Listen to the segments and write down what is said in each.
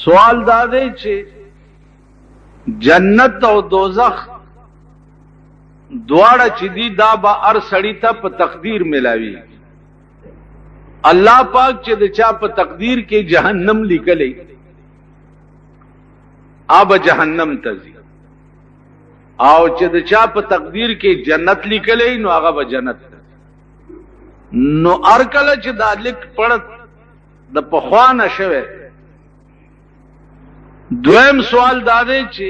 سوال دا دی چې جنت او دوزخ دواړه چې دي دا به هر سړي ته په تقدیر ملاوي. الله پاک چې د چا په تقدیر کې جهنم لیکلی آب جهنم ته ځي، او چې د چا په تقدیر کې جنت لیکلی نو هغه به جنت ته ځي. نو هر کله چې دا لیک پړ د پخوا نه شوی. دویم سوال دا دی چې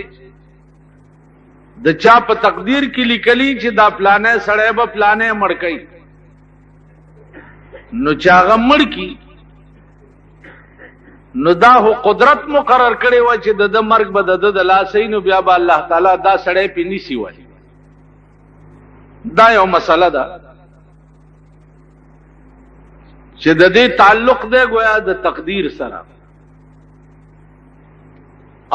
د چا په تقدیر کې لیکلی چې دا پلانې سړی به پلانې مړ کوي، نو چې هغه مړ کی نو دا هو قدرت مقرر کړی و چې د مرګ به د لاسې نو بیا به الله تعالی دا سړی پې نیسي ولی. دا یو مسله ده چې د دې تعلق دی گویا د تقدیر سره،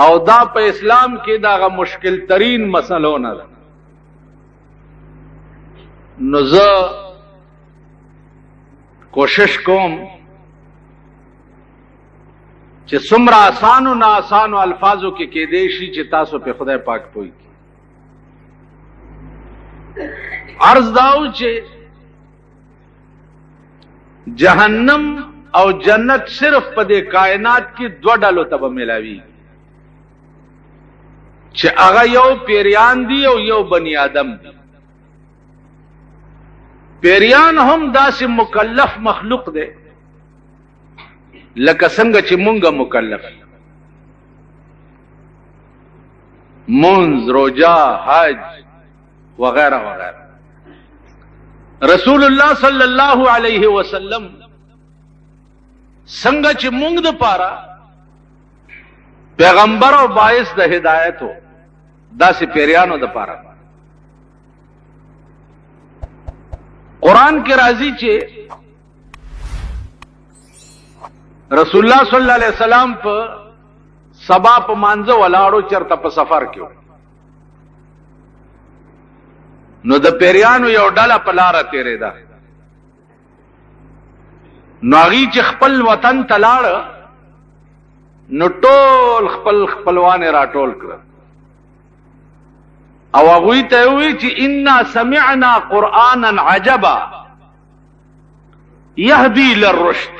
او دا په اسلام کې دا مشکل ترین مسلو نه ده. نو زه کوشش کوم چې څومره آسانو نه آسانو الفاظو کې کېدی شي چې تاسو په خدای پاک پوي. عرض داو چې جهنم او جنت صرف په دې کائنات کې دوه ډلو ته به ملاوي، چې هغه یو پیریان دي او یو بنی آدم دي. پیریان هم داسې مکلف مخلوق دی لکه څنګه چې مونږه مکلف، منځ، روجا، حج وغیرہ وغیرہ. رسول الله صلی الله علیه وسلم څنګه چې مونږ د پاره پیغمبر او باعث د هدایت هو، داسې پیریانو د پاره قرآن کې راځي چې رسول الله صلی الله علیه وسلم په سبا په مانځه ولاړو چرته په سفر کې، نو د پیریانو یو ډله په لاره تېرېده. نو هغوی چې خپل وطن ته لاړه نو ټول خپل خپلوان راټول کړه او هغوی ته وی چې انا سمعنا قرآنا عجبا يهدي للرشد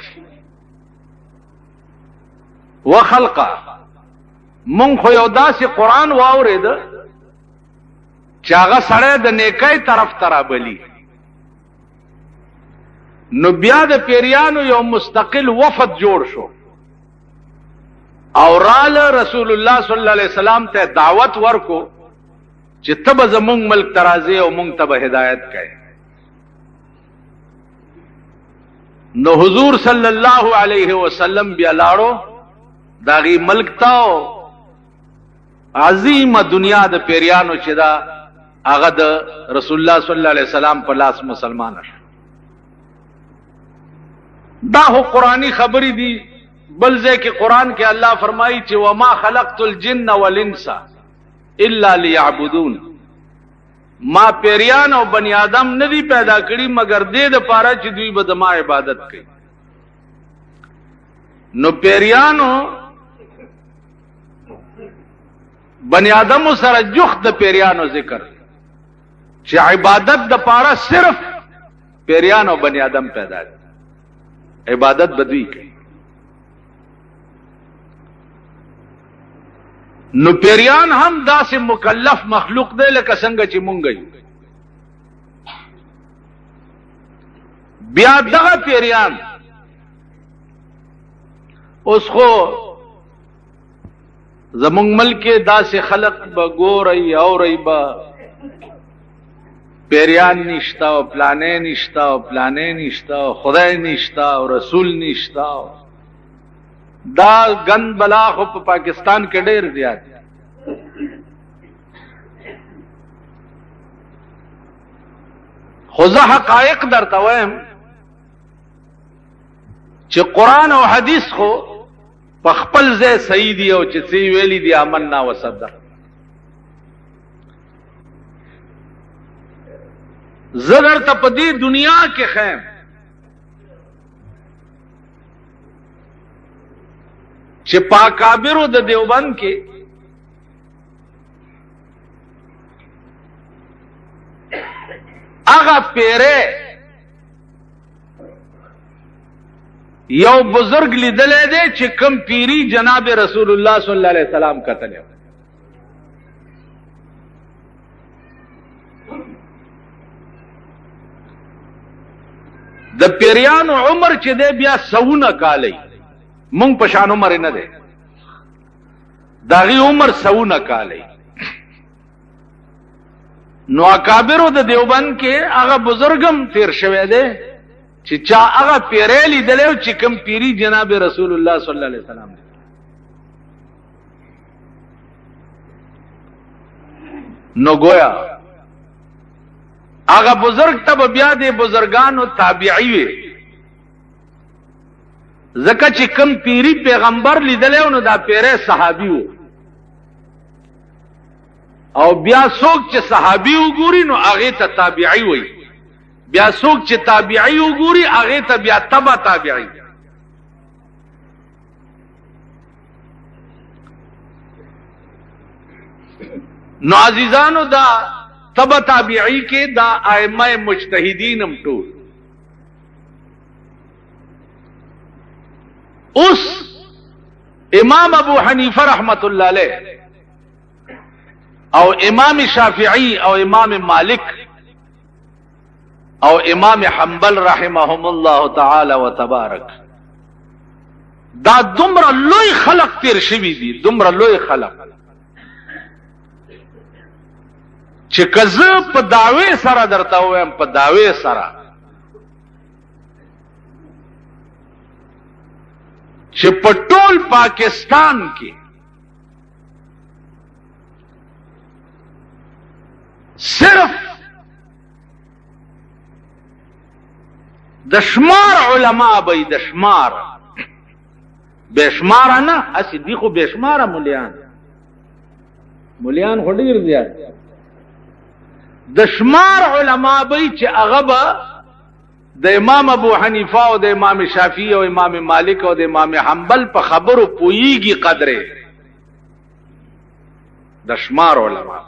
وخلقا. مونږ خو یو داسې قرآن واورېد چې هغه سړی د نیکۍ طرف ته رابلي. نو بیا د پیریانو یو مستقل وفد جوړ شو او راله رسول الله صلی الله علیه وسلم ته دعوت ورکو چې ته به زمونږ ملک ته راځې او مونږ ته به هدایت کوې. نو حضور صلی الله علیه وسلم بیا لاړو داغي ملک ته، عظیمه دنیا د پیریانو چې دا هغه د رسول الله صلی الله علیه وسلم په لاس مسلمان شو. دا هو قرآنی خبرې دي. بل ځای کې قرآن کې الله فرمایي چې وما خلقت الجن والانس الا ليعبدون، ما پیریان او بنی آدم ندی پیدا کړي مگر دې د پاره چې دوی به زما عبادت کوي. نو پیریانو بنی آدم سره جخت د پیریانو ذکر چې عبادت د پاره صرف پیریان او بنی آدم پیدا دي، عبادت بدوی کوي. نو پیریان هم داسې مکلف مخلوق دی لکه څنګه چې مونږ یو. بیا دغه پیریان اوس خو زمونږ ملک کې داسې خلق به ګورئ اورئ به پیریان نشتا او پلانې نشتا او پلانې نشتا او خدای نشتا او رسول نشتا. دا گند بلا خو په پاکستان کې ډېر زیات. خو زه حقایق درته وایم چې قرآن او حدیث خو په خپل ځای صحیح دي او چې څه ویلي دي آمنا وصدق. زه درته په دې دنیا کې خیم چې پاکابرو د دیوبند کې هغه پیره یو بزرگ لیدلې دی چې کم پیری جناب رسول الله صلی الله علیه وسلم کتلې د پیریانو عمر چې دی بیا 100 کالي مونږ په شان عمر نه دی داغي عمر 100 کالي نو اکابرو د دیوبند کې هغه بزرگم تیر شوی دی چې چا هغه پیری لیدلې چې کم پیری جناب رسول الله صلی الله علیه وسلم نو گویا هغه بزرگ ته بیا د بزرگانو تابعی وي زکه چې کم پیری پیغمبر لیدلې نو دا پیره صحابي وو او بیا څوک چې صحابي وګوري نو هغه ته تابعی وي بیا څوک چې تابعی وګوري هغه ته بیا تبع تابعی نو عزیزانو دا تبع تابعی کې دا ائمه مجتهدین هم ټول اوس امام ابو حنیفه رحمت الله علیه او امام شافعی او امام مالک او امام حنبل رحمهم الله تعالی وتبارک دا دومره لوی خلق تیر شوی دي دومره لوی خلق چې کزه په داوی سره درته وایم په داوی سره چې په ټول پاکستان کې صرف د شمار علماء به د شمار بشمار نه اسی دی خو بشمار مولیان خو ډیر زیات د شمار علماء به چې هغه به د امام ابو حنیفه او د امام شافعی او امام مالک او د امام حنبل په خبرو پویږي قدره د شمار علماء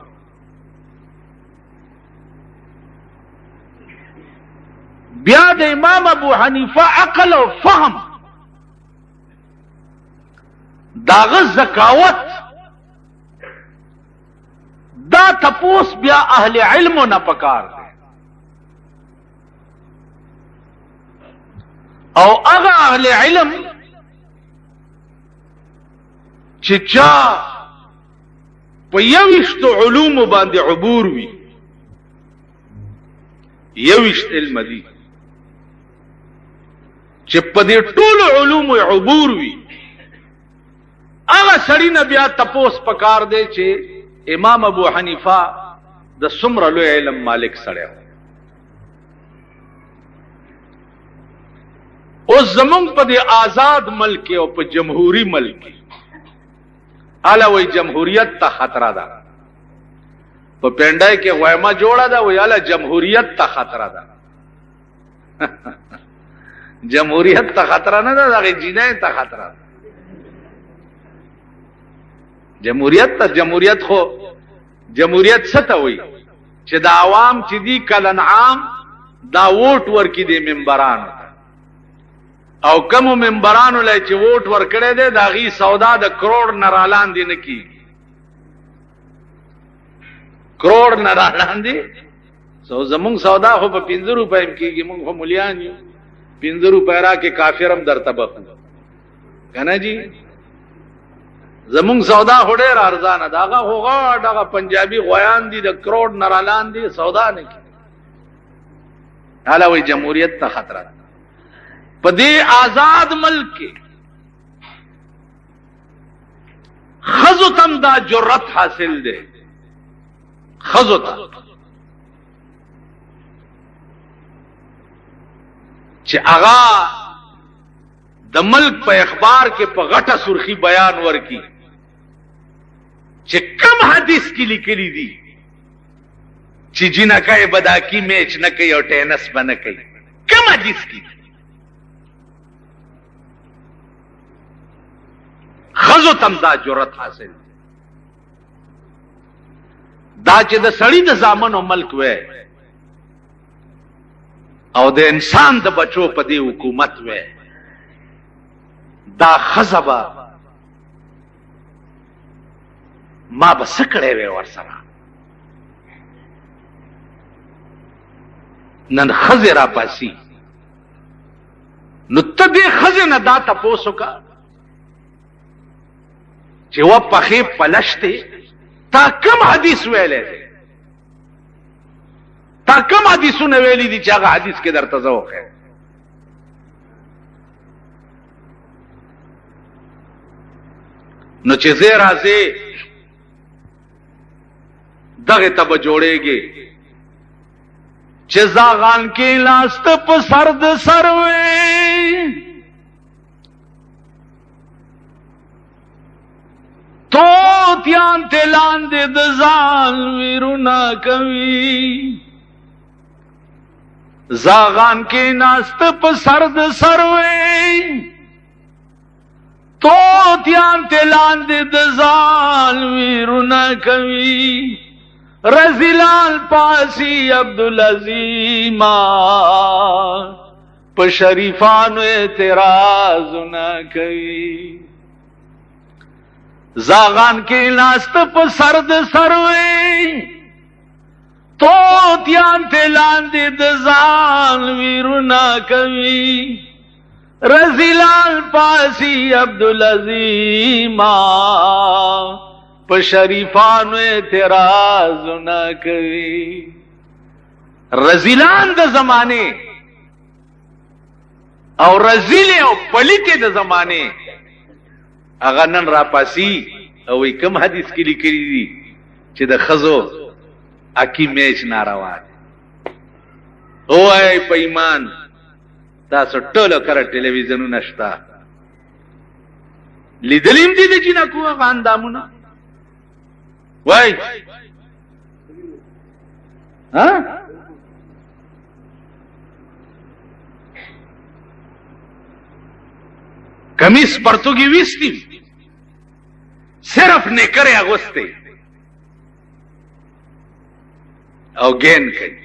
بیا د امام ابو حنیفه عقل او فهم داغه زکاوت دا تپوس بیا اهل علم نه پکار دي او هغه اهل علم چې چا په یوشت علوم باندې عبور وي یوشت علم دي چې په دې ټول علوم عبور وي هغه سړی نه بیا تپوس پکار دی چې امام ابو حنیفه د څومره لوی علم مالک سره او زمون په دې آزاد ملک او په جمهوری ملک اله وی جمهوریت ته خطر ده په پندای کې وایما جوړه ده وی اله جمهوریت ته خطر ده جمهوریت ته خطر نه ده هغه جنای ته خطر ده جمهوریت خو جمهوریت څه ته وي چې د عوام چې دي کلنعام دا ووټ ورکې دي منبرانو او کوم منبرانو لای چې ووټ ورکړي دي دا غي سودا د کروڑ نرالان دي نه کیږي کروڑ نرالان دي زمون سودا خو په 15 روپۍ کېږي مونږ هم مليان یو 15 روپۍ را کې کافرم درته بخو کنه جی زمون سودا هډه ارزانه داغه هوغه دغه پنجابي غویان دي د کروڑ نرالان دي سودا نه کی حالا وی جمهوریت ته خطر په دې آزاد ملک کې خزو تم دا جرأت حاصل ده خزو ته چې اغا د ملک په اخبار کې په غټه سرخی بیان ورکی چې کم حدیث کې لیکلي دي چې جنکای بداکی میچ نه کوي او ټینس بنه کوي کم حدیث کې خزو تم دا جرأت حاصل دا چې د سړی د زامن او ملک وې او د انسان د بچو په دې حکومت وې دا خزبا ما به سکړې وې ورسره نن خزه را پاسي نو ته دې خزه نه دا تاسو کا چې و پخې پلشته تا کوم حدیث ویلې تا کوم حدیثونه ویلې دي چې هغه حدیث کې درته زوخه نو چې زه راځي دغه ته به جوړېږي چې زاغان کې لاست په سر د سروي تو تیان تلان دې د ځان ویرونا کوي زاغان کې ناست په سر د سروي تو تیان تلان دې د ځان ویرونا کوي رزلال پاسی عبدالعظیم په شریفانو اعتراض نہ کوي زاغان کې لاست په سر د سروي تو تیان تلان دې د ځان ویرونا کوي رزلال پاسی عبدالعظیم په شریفانو اعتراض نہ کوي رزیلان د زمانه او رزیل او پلیت د زمانه اغه نن را پاسی او کوم حدیث کې لیکلي دي چې د خزو اکی میچ ناروا او ای په ایمان تاسو ټول کړه ټلویزیون نشتا لیدلیم دي چې نه کوه غاندامونه وای ها کمیس پرتګي وستي صرف نه کرے اغوسته او ګین کوي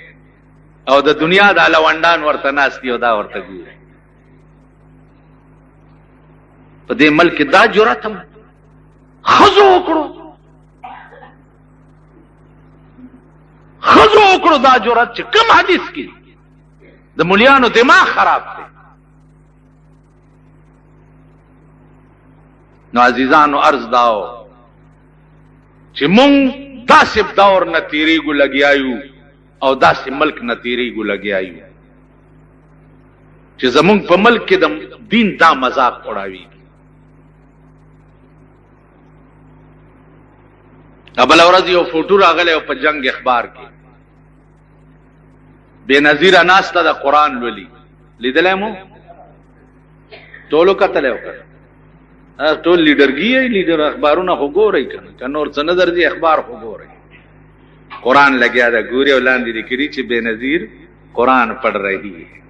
او د دنیا د لوندان ورته ناشتي او دا ورته ګوري په دې ملک دا جرأت هم خزو وکړو خزو وکړو دا جرأت چې کوم حدیث کې د مليانو دماغ خراب دی نو عزیزانو عرض داو چې مونږ داسې دور نه تیریږو لګیایو او داسې ملک نه تیریږو لګیایو چې زمونږ په ملک کې د دین دا مذاق اڑاوي ابل ورځ یو فوټو راغلی او په جنگ اخبار کې بے نظیر ناسته د قران لولي لیدلې مو ټولو کتل یو کړ ټول لیډرګي لیډر اخبارونه وګورئ کنه نور څه نظر دي اخبار وګورئ قران لګیا دا ګوري او لاندې لیکلي چې بے نظیر قران پڑھ رہی ہے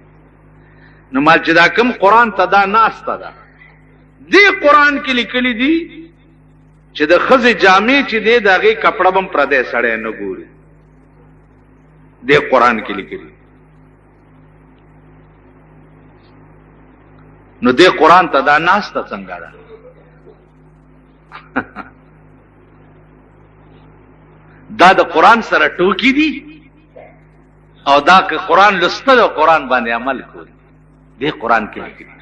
نو ما چې دا کوم قران تدا ناسته ده دې قران کې لیکلي دي چې د خزې جامې چې دې دغه کپڑا بم پردې سړې نه ګوري دې قران کې لیکلي نو دې قران ته دا ناسته څنګه ده دا د قران سره ټوکی دي او دا که قران لسته او قران باندې عمل کوي دې قران کې لیکلي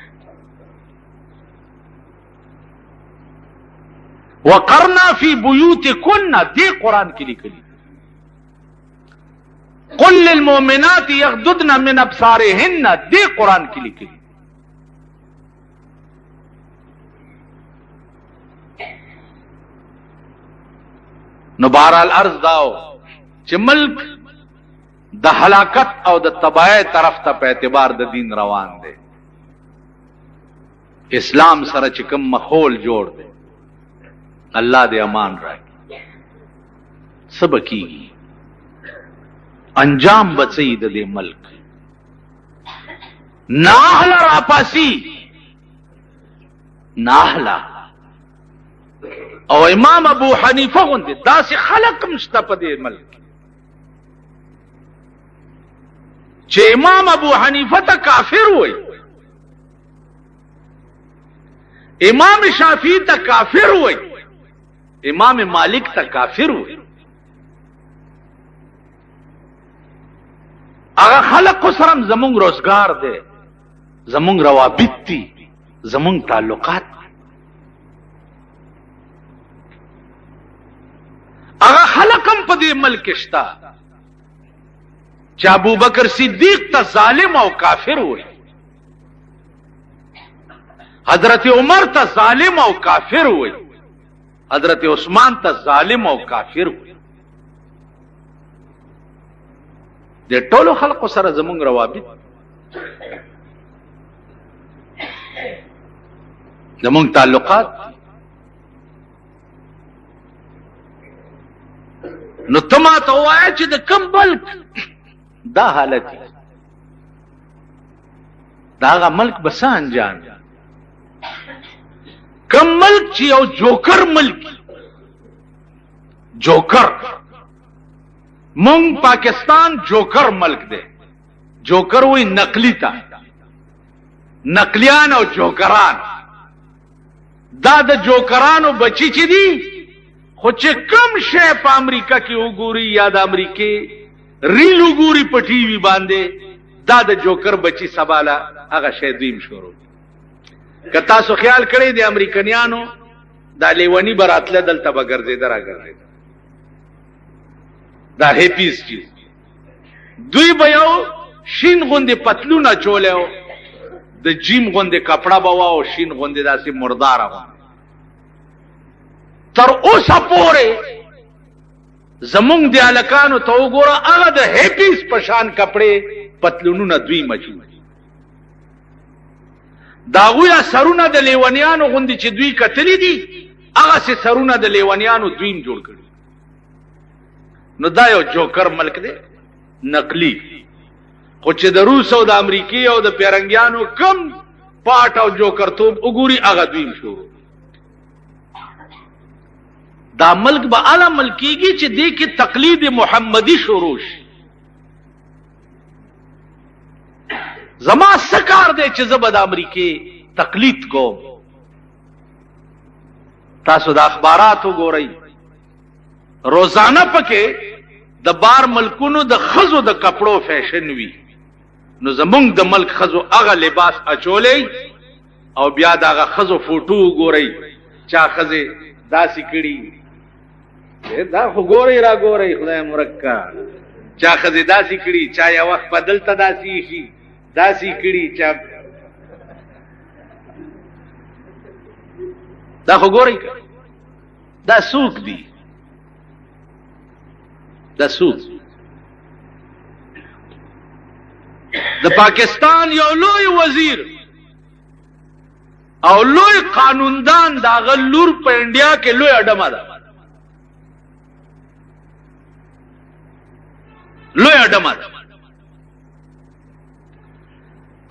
وقرنا فی بیوتکن دې قران کې لیکلي قل للمؤمنات یغضضن من ابصارهن دې قران کې لیکلي نو بہرحال عرض داو چې ملک د هلاکت او د تباہی طرف ته په اعتبار د دین روان دی اسلام سره چې کوم ماحول جوړ دی الله دې امان راکړي سبکی انجام بچي د دې ملک ناهلا را پاسی ناهلا او امام ابو حنیفه غوندې داسې خلق هم شته په دې ملک چې امام ابو حنیفه ته کافر وای، امام شافعی ته کافر وای، امام مالک ته کافر وای. هغه خلق سره زمونږ روزګار دی، زمونږ روابط دي، زمونږ تعلقات. هغه خلق هم په دې ملک شته چې ابو بکر صدیق ته ظالم او کافر وای، حضرت عمر ته ظالم او کافر وای، حضرت عثمان ته ظالم او کافر وای. د ټولو خلقو سره زمونږ روابط، زمونږ تعلقات. نو ته ما ته ووایه چې د کوم ملک دا حالت دی، د هغه ملک به څه انجام؟ کوم ملک چې یو جوکر ملک، جوکر، مونږ پاکستان جوکر ملک دی. جوکر وی نقلی تا، نقلیان او جوکران. دا د جوکرانو بچی چې دي، خو چې کم شی په امریکا کې وګوري یا د امریکې ریل وګوري په ټي وي باندې، دا د جوکر بچی سباله هغه شی دویم شروع. که تاسو خیال کړئ د امریکنیانو دا لیونی براتله دلته به ګرځېده را ګرځېده، دا هیپیز چې دوی به یو شین غوندې پتلونه چولی و، د جیم غوندې کپړه به وه او شین غوندې داسې مرداره غوندې. تر اوسه پورې زمونږ د هلکانو ته وګوره، هغه د هیپیز په شان کپړې پتلونونه دوی مچوي. د هغوی سرونه د لیونیانو غوندې چې دوی کتلي دي، هغسې سرونه د لیونیانو دویم جوړ کړي. نو دا یو جوکر ملک دی، نقلی. خو چې د روس او د امریکې او د پیرنګیانو کم پاټ او جوکرتوب وګوري، هغه دویم شروع. دا ملک به اعلی ملکیږي چې دې کې تقلید محمدي شروع شي. زما څه کار دی چې زه به د امریکې تقلید کوم؟ تاسو د اخبارات وګورئ، روزانه پکې د بار ملکونو د ښځو د کپړو فیشن وي. نو زمونږ د ملک ښځو هغه لباس اچولی او بیا د هغه ښځو فوټو وګورئ، چا ښځې داسې کړي، دا خو ګورئ را ګورئ خدای مرکه، چا ښځې داسې کړي، چا یو وخت په دلته داسې ایښي، داسې کړي، چا دا خو ګورئ. دا څوک دي؟ دا څوک؟ د پاکستان یو لوی وزیر او لوی قانوندان د هغه لور په انډیا کې لوی اډمه ده، لوی اډمه ده.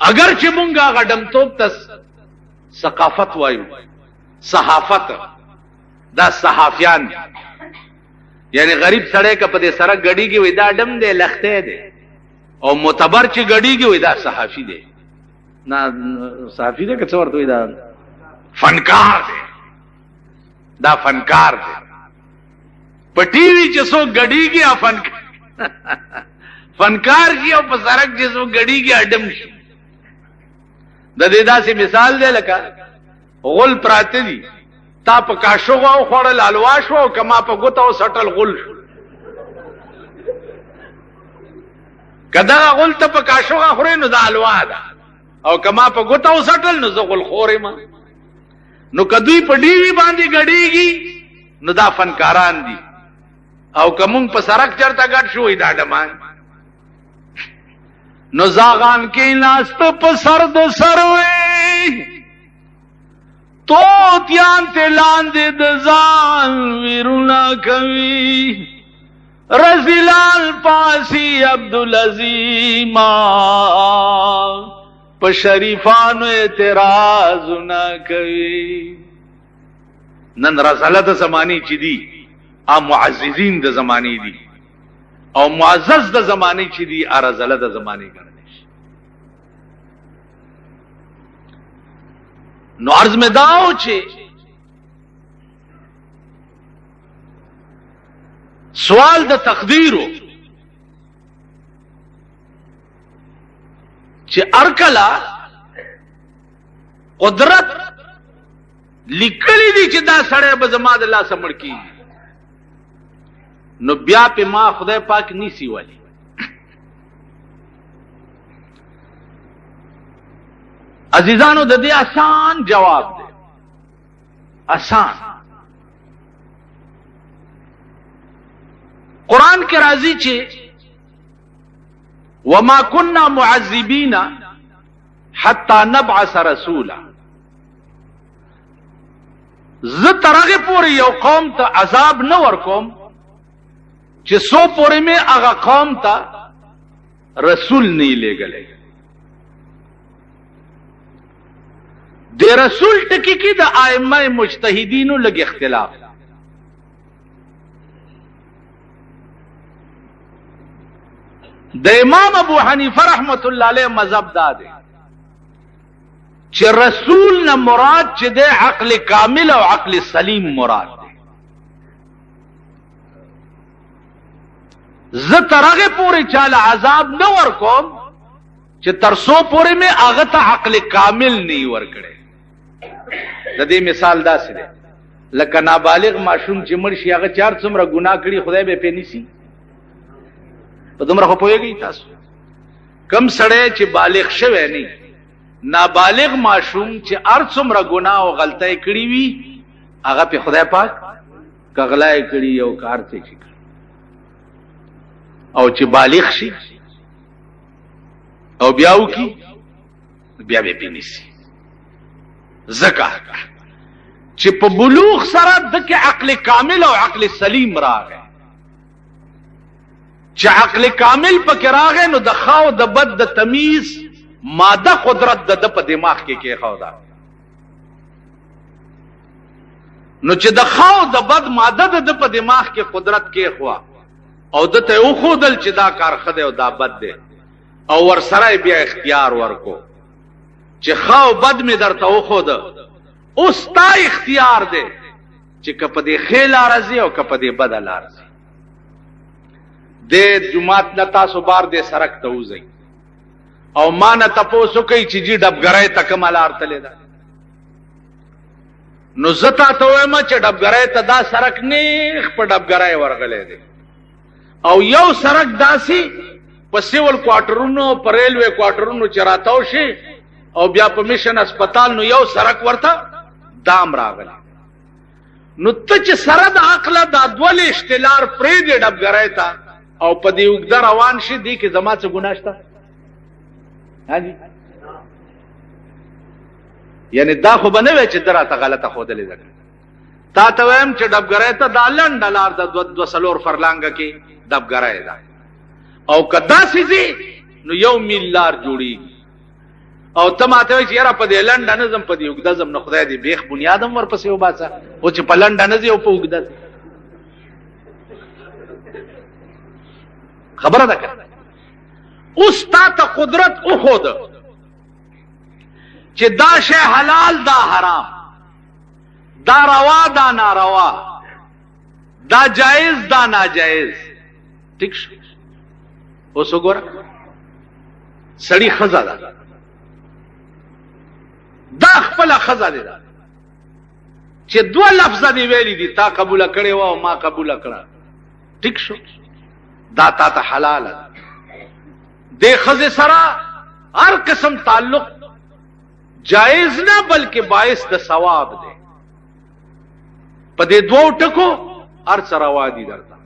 اگر چې مونږ هغه ډمتوب ته ثقافت وایو، صحافت، دا صحافیان دي. یعنی غریب سړی که په دې سړک ګډیږي وای دا ډم دی، لختی دی، او معتبر چې ګډیږي وای دا صحافي دی. نه صحافي دی که څه ورته وایي، دا فنکار دی، دا فنکار دی. په ټي وي چې څوک ګډیږي فنکار شي، او په سړک چې څوک ګډیږي اډم شي. د دې داسې مثال دی لکه غول پراته دي، تا په کاشوغه وخوړل حلوا شو، او که ما په ګوته وسټل غول شو. که دغه غول ته په کاشوغه خورې نو دا حلوا ده، او که ما په ګوته وسټل نو زه غول خور یم. نو که دوی په ډیوي باندې ګډېږي نو دا فنکاران دي، او که مونږ په سړک چرته ګډ شو دا ډمان. نو زاغان کې ناست په سر د سروي، توتیان ته لاندې د ځان ویرونه کوي. رزلال پاسی عبدالعظیما په شریفانو اعتراض نه کوي. نن رساله د زمانی چې دي ا معززین د زمانی دي او معزز د زمانی چې دي ا رساله د زمانی ګڼل شي. نو عرض می داو چې سوال د تقدیرو چې ارکلا قدرت لیکلی دي چې دا سړی به زما د الله سمړ کی نو بیا په ما خدای پاک نیسی والی. عزیزانو د دې آسان جواب دی، آسان. قرآن کې راځي چې وما كنا معذبين حتى نبعث رسولا. زه ترغه پورې یو قوم ته عذاب نه ورکوم چې سو پورې مې هغه قوم ته رسول نه لېږلی. د رسول ټکی کې د ائمه مجتهدینو لږ اختلاف. د امام ابو حنیفه رحمت الله علیه مذهب دا دی چې رسول نه مراد چې د عقل کامل او عقل سلیم مراد دی. زه ترغه پورې چاله عذاب نه ورکوم چې ترسو پورې مې هغه ته عقل کامل نه ورکړي. د دې مثال داسې دی لکه نابالغ ماشوم چې مړ شي هغه چار څومره ګناه کړي خدای به پې نیسي. په دومره خو پوهېږئ تاسو کم سړی چې بالغ شوی نه نابالغ ماشوم چې هر څومره ګناه او غلطۍ کړي وي هغه په خدای پاک که غلا یې کړي او که هر څه یې کړي او چې بالغ شي او بیا وکړي بیا به پې نیسي. ځکه چې په بلوغ سره دکې عقل کامل او عقل سلیم راغی. چې عقل کامل پکې راغی نو د ښه او د بد د تمیز ماده قدرت د په دماغ کې کېښوده. نو چې د ښه او د بد ماده د په دماغ کې قدرت کېښوه او دته یې وښودل چې دا کار ښه دی او دا بد دی او ورسره بیا اختیار ورکو چې ښه او بد مې درته وښوده اوس تا اختیار دی چې که په دې ښې لاره ځي او که په دې بده لاره ځي. د جماعت نه تاسو بار دې سړک ته وځئ او ما نه تپوس وکئ چې جي ډبګرۍ ته کومه لار تلې ده. نو زه تاته وایم چې ډبګرۍ ته دا سړک نیغ په ډبګرۍ ورغلی دی او یو سړک داسې په سیول کوارټرونو په ریلوے کوارټرونو چې راتاو شي او بیا په میشن اسپیټال نو یو سړک ورته دام راغلی. نو ته چې سره د عقله دا دوه لیشتې لار پرېږدې ډبګرۍ ته او په دې اوږده روان شي دې کې زما څه ګناه شته؟ یعنې دا خو به نه وی چې ده راته غلطه ښودلې ده. تا ته وایم چې ډبګرۍ ته دا لنډه لار ده 2 فرلانګه کې ډبګرۍ ده او که داسې ځې نو 1 میل لار جوړېږي او ته ماته وایې چې یاره په دې لنډه نه ځم په دې اوږده ځم. نو خدای دې بیخ بنیاد هم ورپسې وباسه او چې په لنډه نه ځې او په اوږده ځې. خبره ده که اوس تا ته قدرت وښوده چې دا شی حلال دا حرام دا روا دا ناروا دا جائز دا ناجائز. ٹھیک شو اوس وګوره سړی ښځه ده دا خپله ښځه دی ده چې 2 لفظه دې ویلي دي تا قبوله کړې وه او ما قبوله کړه. ټیک شو دا تا ته حلاله ده. دې ښځې سره هر قسم تعلق جائز نه بلکې باعث د ثواب دی. په دې 2 ټکو هر څه روا دي درته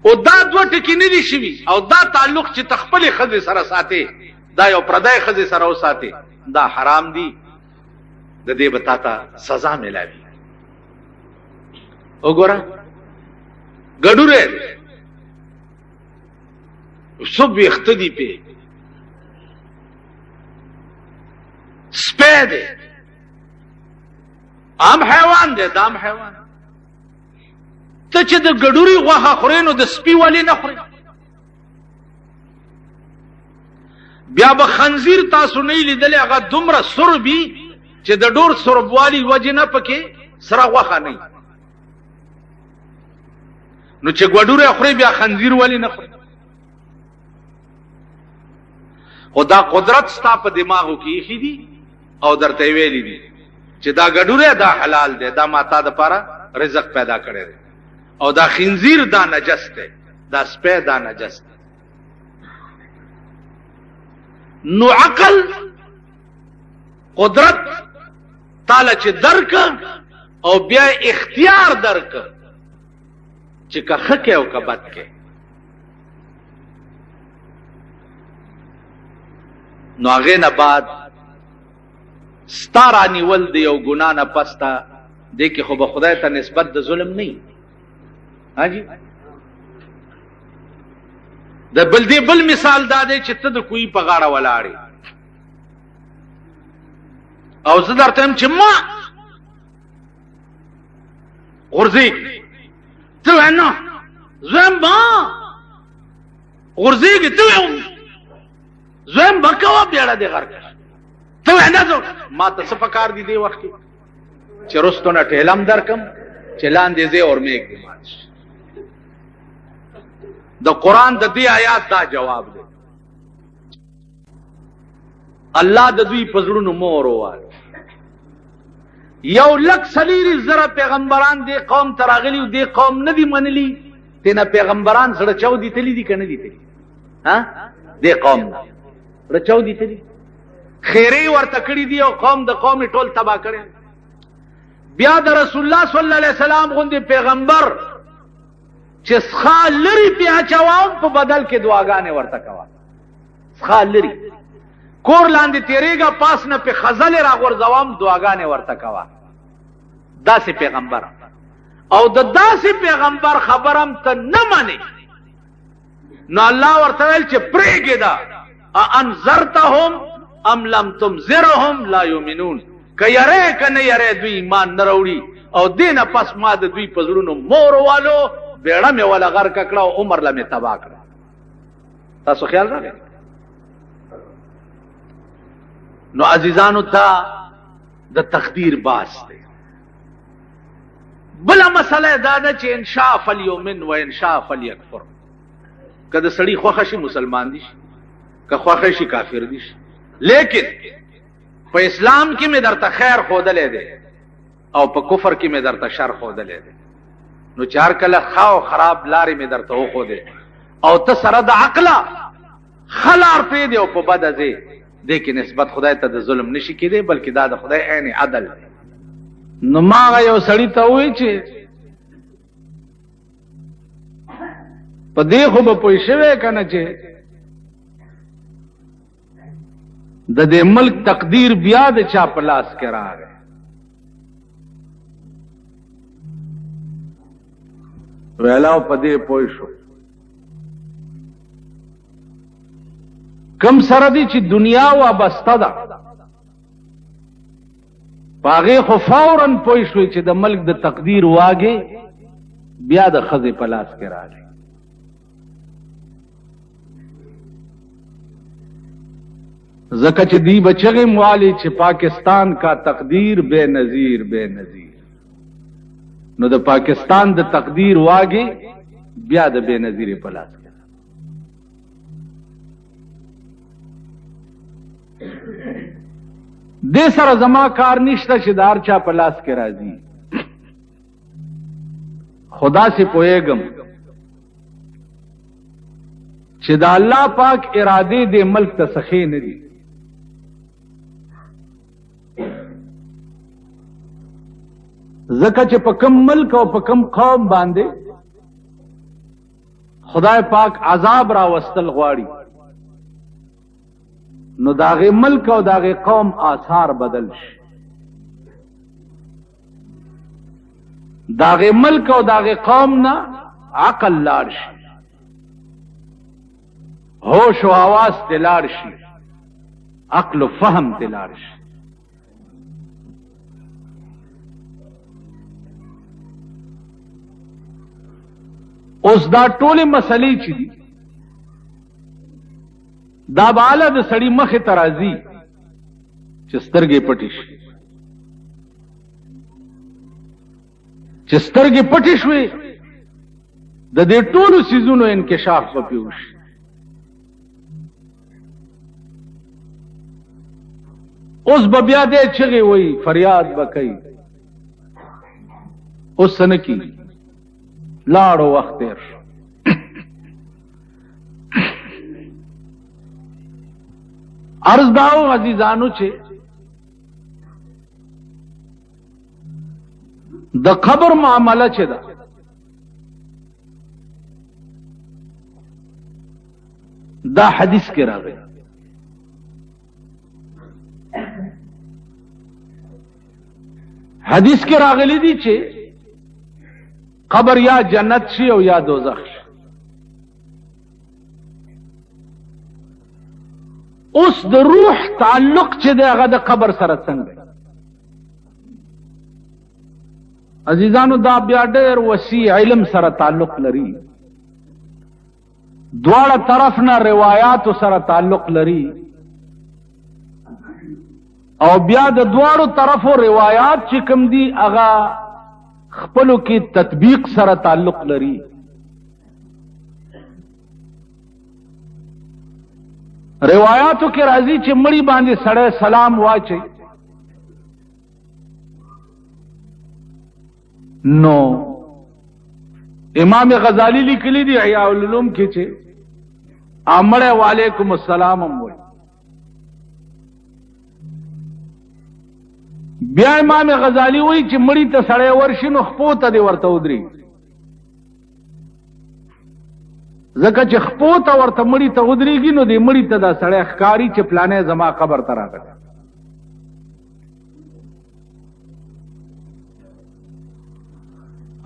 او دا 2 ټکي نه دي شوي او دا تعلق چې ته خپلې ښځې سره ساتې دا یو پردی ښځې سره وساتې دا حرام دي. د دې به تا ته سزا میلاوي. وګوره ګډوری دی څو ویښته دي پې سپی دی عام حیوان دی، دا عام حیوان. ته چې د ګډوري غوښه خورې نو د سپي ولې نه خورې؟ بیا به خنزیر تاسو نه لیدلی هغه دومره سربي چې د ډور سربوالي وجې نه پکې سره غوښه نه. نو چې ګډوری خورې بیا خنزیر ولې نه خورې؟ خو دا قدرت ستا په دماغو کې ایښي دي او درته ویلي دي چې دا ګډوری دا حلال دی، دا ما تا دپاره رزق پیدا کړی دی، او دا خنزیر دا نجس دی، دا سپی دا نجس دی. نو عقل قدرت تاله چې درک او بیا اختیار درک چې که ښه کې او که بد کې. نو هغې نه بعد ستا رانیول د یو ګناه نه پسته دې کې خو به خدای ته نسبت د ظلم نه وي. حاجي د بل دې بل مثال دا دی چې ته د کوی په غاړه ولاړې او زه درته یم چې ما غورځېږ، ته وایې نه زه یم ما غورځېږې، ته وایې زه یم به کوه بیړه دې غر کړه، ته وایې نه زه ما ته څه پکار دي دې وخت کې چې رستو نه ټیلم درکم چې لاندې ځې اور میږ دې مات شي. د قرآن د دې آیات دا جواب دی. الله د دوی په زړونو مور ووهلو. 1,40,000 پیغمبران دې قوم ته راغلي او دې قوم نه دي منلي، تېنه پیغمبران زړه چاودي تللي دي که نه دي تللي؟ دې قوم نه زړه چاودي تللي، خیرې ورته کړي دي او قوم د قوم ټول تباه کړی. بیا د رسول الله صلی الله علیه وسلم غوندې پیغمبر چې څخه لري پې اچوم په بدل کې دعاګانې ورته کوه. څخه لري کور لاندې تېرېږه پاس نه پې خزلې راغورځوم دعاګانې ورته کوه. داسې پیغمبر او د داسې پیغمبر خبرم ته نه منې نو الله ورته ویل چې پرېږده انذرتهم ام لم تنذرهم لا یؤمنون. که یری که نه یری دوی ایمان نه راوړي او دې نه پس ما د دوی په زړونو مور والو، بیړه مې وله غرقه کړه او عمر له مې تباه کړه. تاسو خیال راغی؟ نو عزیزانو ته د تقدیر باس دی. بله مسله دا ده چې ان شاء فلیؤمن و ان شاء فلیکفر. که د سړي خوښه شي مسلمان دي شي، که خوښه شي کافر دي شي. لیکن په اسلام کې مې درته خیر ښودلی دی او په کفر کې مې درته شر ښودلی دی. نو چې هر کله ښه او خراب لارې مې درته وښودې او ته سره د عقله ښه لار پرېږدې او په بده ځې، دې کې نسبت خدای ته د ظلم نشي کېدی، بلکې دا د خدای عین عدل دی. نو ما هغه یو سړي ته ووایي چې په دې خو به پوه شوی که نه چې د دې ملک تقدیر بیا د چا په لاس کې راغی. ویلاو په دې پوه شو کم سره دی چې دنیا وابسته ده په هغې خو فوراً پوه شوی چې د ملک د تقدیر واګې بیا د ښځې په لاس کې راغی. ځکه چې دی بچغې موالی چې پاکستان کا تقدیر بے نظیر بے نظیر. نو د پاکستان د تقدیر واګې بیا د بے نظیر په لاس کې. دې سره زما کار نشته چې د هر چا په لاس کې راځي. خدا سے پوهېږم چې د الله پاک ارادې دې ملک ته سخې نه دي. ځکه چې په کم ملک او په کم قوم باندې خدای پاک عذاب راوستل غواړي نو داغه ملک او داغه قوم آثار بدل شي. داغه ملک او داغه قوم نه عقل لاړ شي، ہوش و حواس تلاړ شي، عقل و فهم تلاړ شي. اوس دا ټولې مسلې چې دي دا بالا د سړی مخې ته راځي چې سترګې پټې شي، چې سترګې پټې شوې د دې ټولو څیزونو انکشاف به پې وشي. اوس به بیا دې چغې وایي، فریاد به کوي، اوس څه نه کېږي، لاړو وخت تېر شو. عرض داو عزیزانو چې د قبر معامله چې ده دا حدیث کې راغلی، حدیث کې راغلی دي چې قبر یا جنت شي او یا دوزخ شي. اوس د روح تعلق چې دی هغه د قبر سره څنګه؟ عزیزانو دا بیا ډېر وسیع علم سره تعلق لري، دواړه طرف نه روایاتو سره تعلق لري، او بیا د دواړو طرفو روایات چې کوم دي هغه خپلو کې تطبیق سره تعلق لري. روایاتو کې راځي چې مړی باندې سړی سلام واچي، نو امام غزالی لیکلی دی احیاء العلوم کې چې امړه وعلیکم السلام هم وایي. بیا امام غزالی وایي چې مړی ته سړی ورشي نو خپو ته دی ورته ودرېږي، ځکه چې خپو ته ورته مړی ته ودرېږي نو دې مړی ته دا سړی ښکاري چې پلانې زما قبر ته راغلی.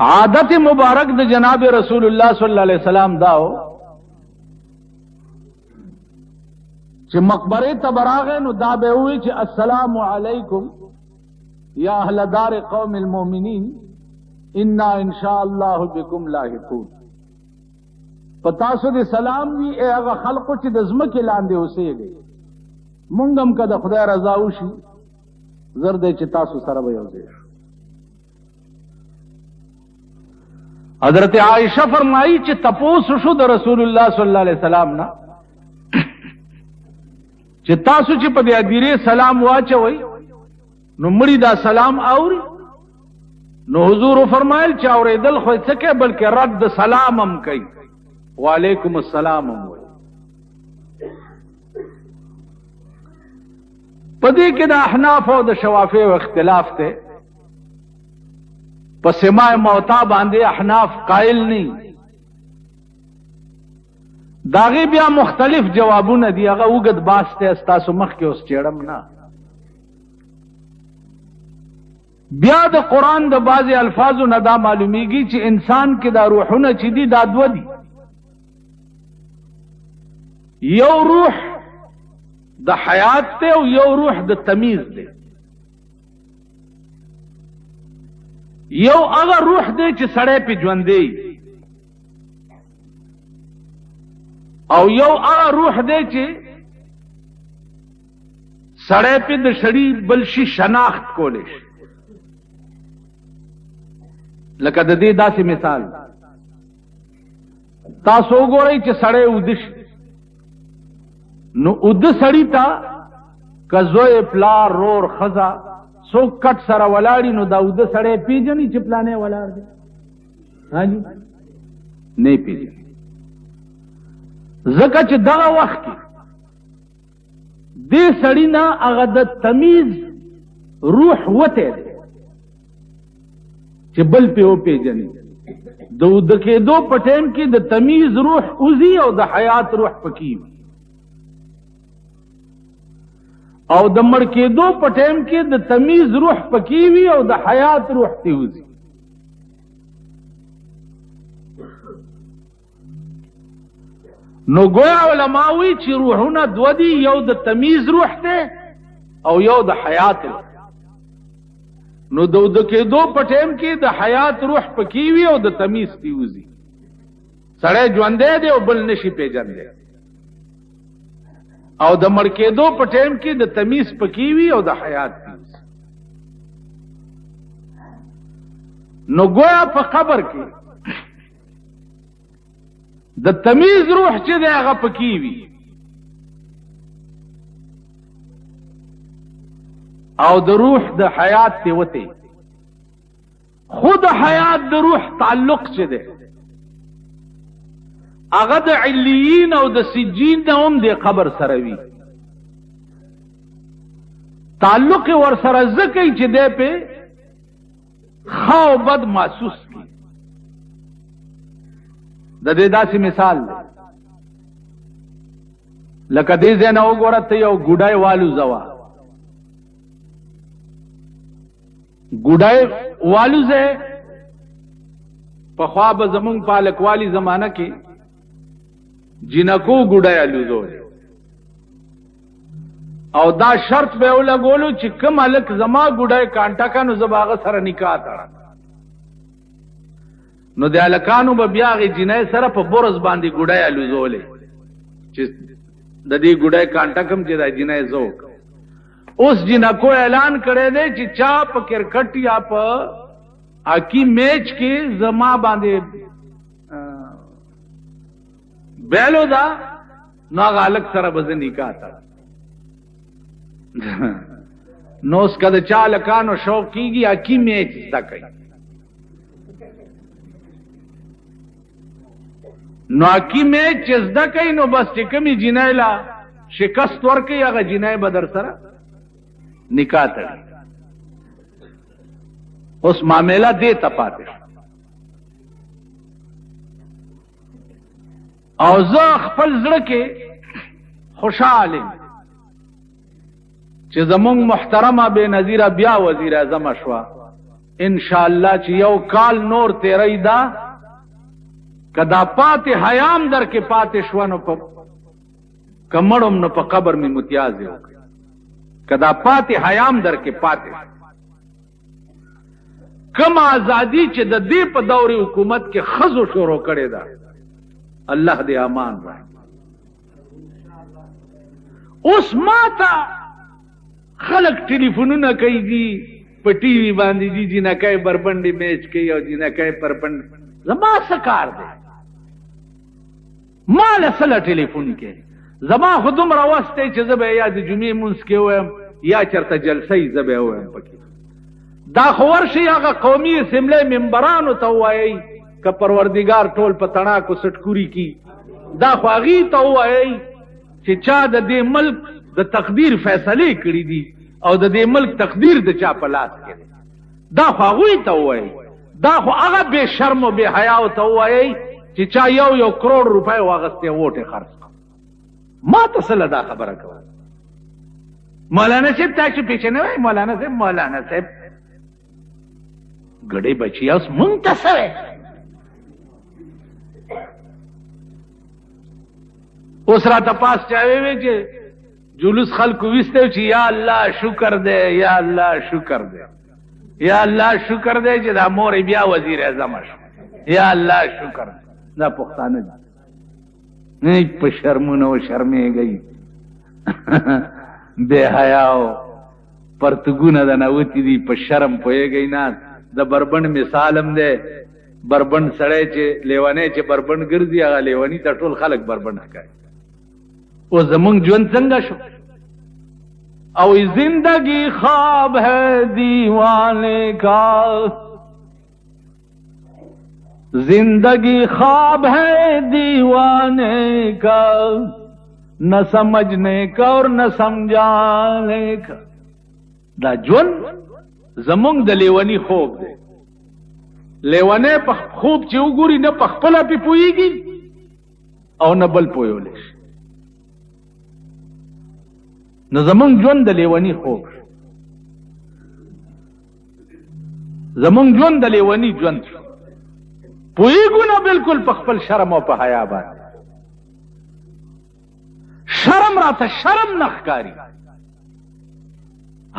عادت مبارک د جناب رسول الله صلی الله علیه وسلم داو چې مقبره ته براغه نو دا به وی چې السلام علیکم یا اهل دار قوم المؤمنین انا ان شاء الله بكم لاحقون. پتاسو دې سلام وی هغه خلقو چې د ځمکې لاندې اوسېږي، مونږ هم که د خدای رضا وشي زر دی چې تاسو سره به یو ځای شو. حضرت عائشہ فرمائی چې تپوس شو د رسول الله صلی الله علیه وسلم نه چې تاسو چې په دې ادیره سلام واچوي نو مړی دا سلام اوري؟ نو حضور فرمایل چې اورېدل خو څه کوي بلکې رد سلام هم کوي، وعلیکم السلام هم وایي. په دې کې د احناف او د شوافیع اختلاف دی. په سماع موتا باندې احناف قائل نه، داغه بیا مختلف جوابونه دي، هغه وګد باسته استاسو مخ کې اوس چېړم نه. بیا د قرآن د بعضی الفاظو نه دا معلومیږي چې انسان کې دا روحونه چې دي دا دوه دي، یو روح د حیات ته او یو روح د تمیز دی. یو هغه روح دی چې سړی پې ژوندی، او یو هغه روح دی چې سړی پې د سړي بل شي شناخت کولی شي. لکه د دې داسې مثال تاسو وګورئ چې سړی اوده شي نو اوده سړي ته که زوی پلار رور ښځه څوک کټ سره ولاړي نو دا اوده سړی پیژني چې پلانې ولاړ دی؟ حاجي نه پیژني، ځکه چې دغه وخت کې دې سړي نه هغه د تمیز روح وته دی چې بل پې وپېژني. د اوده کېدو په ټایم کې د تمیز روح اوځي او د حیات روح پکې وي، او د مړ کېدو په ټایم کې د تمیز روح پکې وي او د حیات روح ته وځي. نو گویا علماء وی چې روحونه دوه دي، یو د تمیز روح ته او یو د حیات روح. نو د کېدو په ټایم کې د حیات روح پکې وي او د تمیز ته وځي. سړی ژوندی دی او بل نشي پیژندی او د مړ کېدو په ټیم کې د تمیز پکې وي او د حیات تمیز. نو گویا په قبر کې د تمیز روح چې دی هغه پکې وي او د روح د حیات دی وته. خود حیات د روح تعلق چې دی هغه د علیین او د سجین نه هم د قبر سره وي. تعلق ور سره ځکه چې دی په ښه او بد محسوس کی. د دې داسې مثال دی لکه دې ځای نه وګوره ته یو ګوډای والو زوا ګوډای والو ځای پخوا به زمونږ پالکوالی زمانه کې جنکو ګوډای الوزو او دا شرط به ولګولو چې کوم الک زما ګوډای کانټا کانو زباغه سره نکاح تړه. نو د الکانو به بیا غي جنای سره په برز باندې ګوډای الوزولې چې د دې ګوډای کانټا کم چې دا جنای زوک. اوس جنکو اعلان کړی دی چې چا په کرکټ یا په هاکی میچ کې زما باندې بیلو دا نو هغه الک سره به زه نکاح تړم. نو اوس که د چا هلکانو شوق کېږي هاکی میچ زده کوي نو هاکی میچ چې زده کوي نو بس چې کومې جنۍ له شکست ورکوي هغه جنۍ به در سره نکاح تړي. اوس معامله دې ته پاتې او زه خپل زړه کې خوشحال یم چې زمونږ محترمه بے نظیره بیا وزیر اعظم شوه. انشاءالله چې یو کال نور تیری دا که دا پاتې حیام در کې پاتې شوه نو که مړم نو په قبر مې متیازې وکړي. که دا پاتې حیام در کې پاتې شوه کم ازادي چې د دې په دور حکومت کې ښځو شروع کړې ده الله دې امان راکړي. اوس ماته خلق ټلیفونونه کوي دي په ټي وي باندې دي جنکۍ بربنډې میچ کوي او جنکۍ پربنډ. زما څه کار دی ما له سله ټلیفون کوي زما خو دومره وس دی چې زه به یا د جمعې مونځ کې ووایم یا چېرته جلسه یي زه به یې ووایم پکې. دا خو ورشئ هغه قومي اسمبلی ممبرانو ته ووایئ که پروردګار ټول په تڼاکو سټکوري کي دا خو هغې ته ووایئ چې چا د دې ملک د تقدیر فیصلې کړي دي او د دې ملک تقدیر د چا په لاس کې دی. دا خو هغوی ته ووایئ. دا خو هغه بې شرم و بې حیاو ته ووایئ چې چا یو کروڑ روپۍ واغستې ووټ یې خرڅ کړ. ما ته څه له دا خبره کوه مولانا صاحب تاسو پیچې نه وایئ مولانا صاحب ګډې بچي اوس مونږ ته څه وایي. اوس راته پاس چا ویې چې جلوس خلکو ویسته چې یا الله شکر دی یا الله شکر دی یا الله شکر دی چې دا مور بیا وزیر اعظم شو یا الله شکر دی. دا پښتانه دي په شرمونو شرمېږئ بې حیاو پرتګونه د نوتي دي په شرم پوهېږئ نه. د بربنډ مثال هم دی بربنډ سړی چې لیونی چې بربنډ ګرځي هغه لیوني ته ټول خلک بربنډ ښکاري. او زمونږ ژوند څنګه شو او زندگی خواب ہے دیوانے کا زندگی خواب ہے دیوانے کا نہ سمجھنے کا اور نہ سمجھانے کا. دا ژوند زمونږ د لیونی خوب دی. لیونی په خوب چې وګوري نه په خپله پې پوهېږي او نه بل پوهولی شي. نو زمونږ ژوند د لیونی خوب شو. زمونږ ژوند د لیونی ژوند شو. پوهېږو نه بلکل په خپل شرم او په حیا باندې. شرم راته شرم نه ښکاري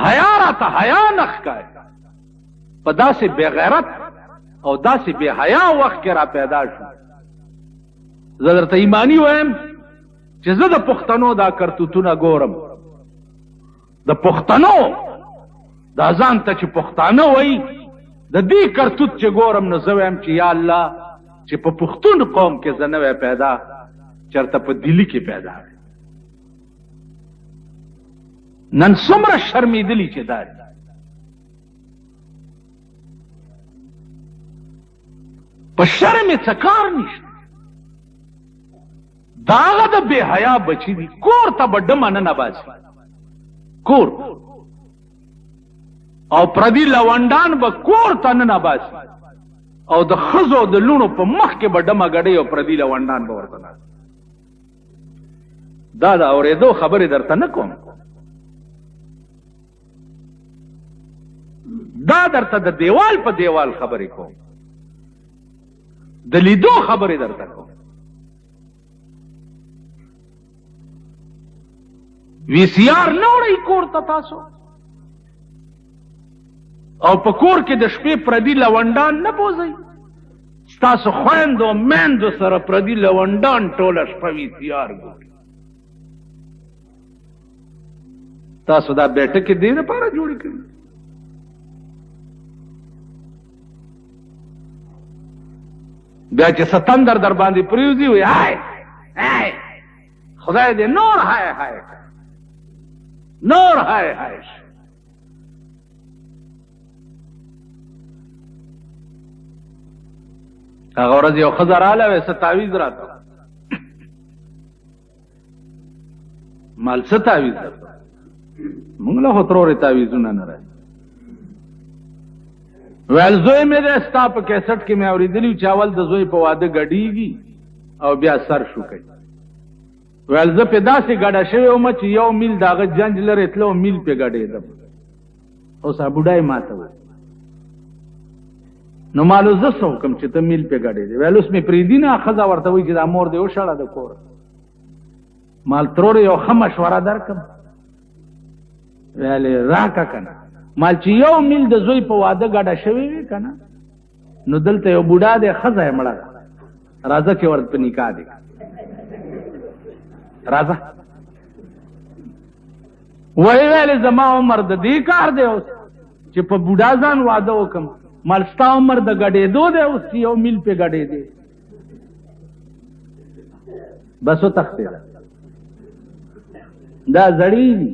حیا راته حیا نه ښکاري. په داسې بې غیرت او داسې بې حیا وخت کې را پیدا شو زه درته ایمانی وایم چې زه د پښتنو دا کرتوتونه ګورم، د پښتنو دا ځان ته چې پښتانه وایي د دې کرتوت چې ګورم نو زه وایم چې یا الله چې په پښتون قوم کې زه نه وی پیدا، چرته په دلی کې پیدا وی. نن څومره شرمېدلي چې دا په شرم یې څه کار نشته. دا هغه د بې حیا بچي دي، کور ته به ډمه نه نباسي، کور او پردي لونډان به کور ته نه نباسي، او د ښځو د لوڼو په مخ کې به ډمه ګډۍ او پردي لونډان به ورته ناست. دا د اورېدو خبرې درته نه کوم، دا درته د دیوال په دیوال خبرې کوم، د لیدو خبرې درته کوم. وی سی آر نه وړئ کور ته تاسو، او په کور کې د شپې پردي لونډان نه بوځئ. ستاسو خویندو میندو سره پردي لونډان ټوله شپه وی سی آر ګوري. تاسو دا بیټکې دې دپاره جوړې کړي. بیا چې ستندر در باندې پریوزي وي هاي هاي خدای دې نور هاي هاي نور هاي هاي. هغه ورځ یو ښځه راله وې څه تعویذ راته، مال څه تعویذ درته؟ موږ له خو ترورې تعویذونه نه راځي. ویل زوی مې دی ستا په کیسټ کې مې اورېدلي چې اول د زوی په واده ګډېږي او بیا سر شو کوي. ویل زه پې داسې ګډه شوې ومه چې یو میل د هغه جنج لرې تله او میل پې ګډېدم. اوس بوډای ماته وویل نو مالو زه څه وکړم چې ته میل پې ګډېدې؟ ویل اوس مې پرېږدي نه. ښځه ورته وایي چې دا مور دې وشړه د کوره. مال ترورې یو ښه مشوره درکړم. ویلې راکړه که نه. مال چې یو میل د زوی په واده ګډه شوې وي که نه، نو دلته یو بوډا دی ښځه یې مړه ده، راځه چې ورته په نکاح دی، راځه. ویلې زما عمر د دې کار دی اوس چې په بوډا ځان واده وکړم. مال ستا عمر د ګډېدو دی اوس چې یو میل پې ګډېدې. بس وتښتېده. دا زړې دي.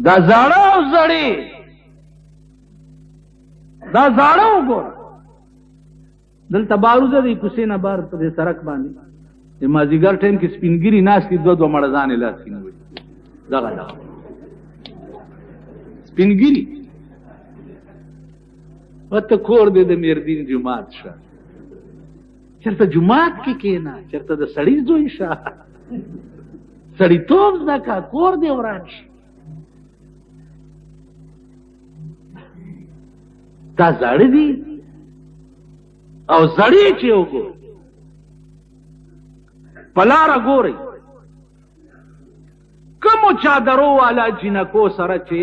دا زاړه او زړې، دا زاړه وګوره. دلته باروزه دی کوڅې نه بار په دې سړک باندې د مازدیګر ټایم کې سپینګیري ناست دي، دوه مړه ځانې لاس کې نیولي. دغه سپینګیري ورته کور دی د میردین جومات شه، چېرته جومات کې کښېنه، چېرته د سړي زوی شه، سړیتوب زده کړه، کور دی وران شي. دا زړه دي او زړې چې وګورئ په لاره ګورئ کومو چادرو والا جینکو سره چې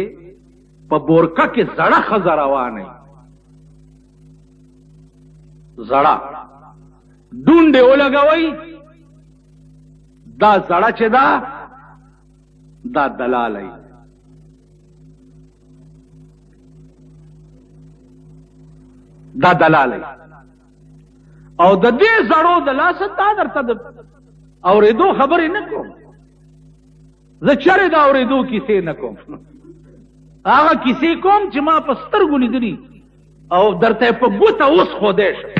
په بورکه کې زړه ښځه روانه زړه ډونډې ولګوئ، دا زړه چې دا دلالی. دا دلالی او د دې زړو د لاسه تا درته د اورېدو خبرې نه کوم. زه چرې د اورېدو کیسې نه کوم، هغه کیسې کوم چې ما په سترګو لیدلي او درته په ګوته اوس ښودی شم.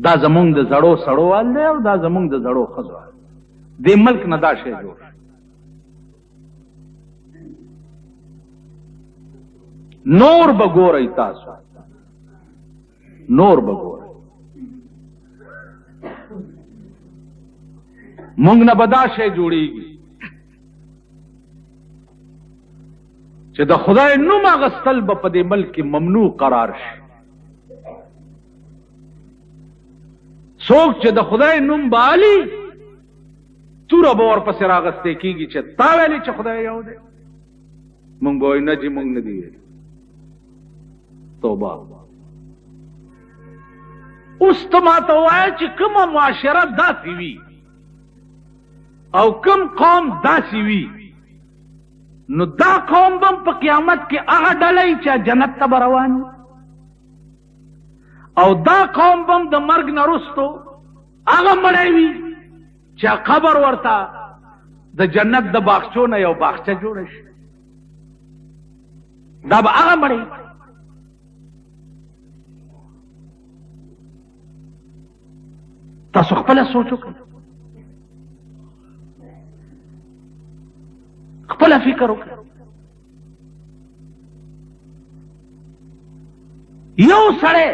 دا زمونږ د زړو سړو حال دی او دا زمونږ د زړو ښځو حال. دې ملک نه دا شی جوړ. نور بګورئ تاسو، نور بګورئ. مونږ نه به دا شی جوړېږي چې د خدای نوم اخیستل به په دې ملک کې ممنوع قرار شي. څوک چې د خدای نوم بالي توره به ورپسې راغستې کېږي چې تا ویلې چې خدای یو دی. مونږ به نه چې مونږ نه دی توبه. اوس ته ماته وایه چې کومه معاشره داسې وي او کوم قوم داسې وي، نو دا قوم بم په قیامت کې هغه ډله چې جنت ته به روان وي، او دا قوم بم د مرګ نه وروستو هغه مړی وي چې قبر ورته د جنت د باغچو نه یو باغچه جوړه شي. دا به هغه مړی. تاسو خپله سوچ وکړئ، خپله فکر وکړئ. یو سړی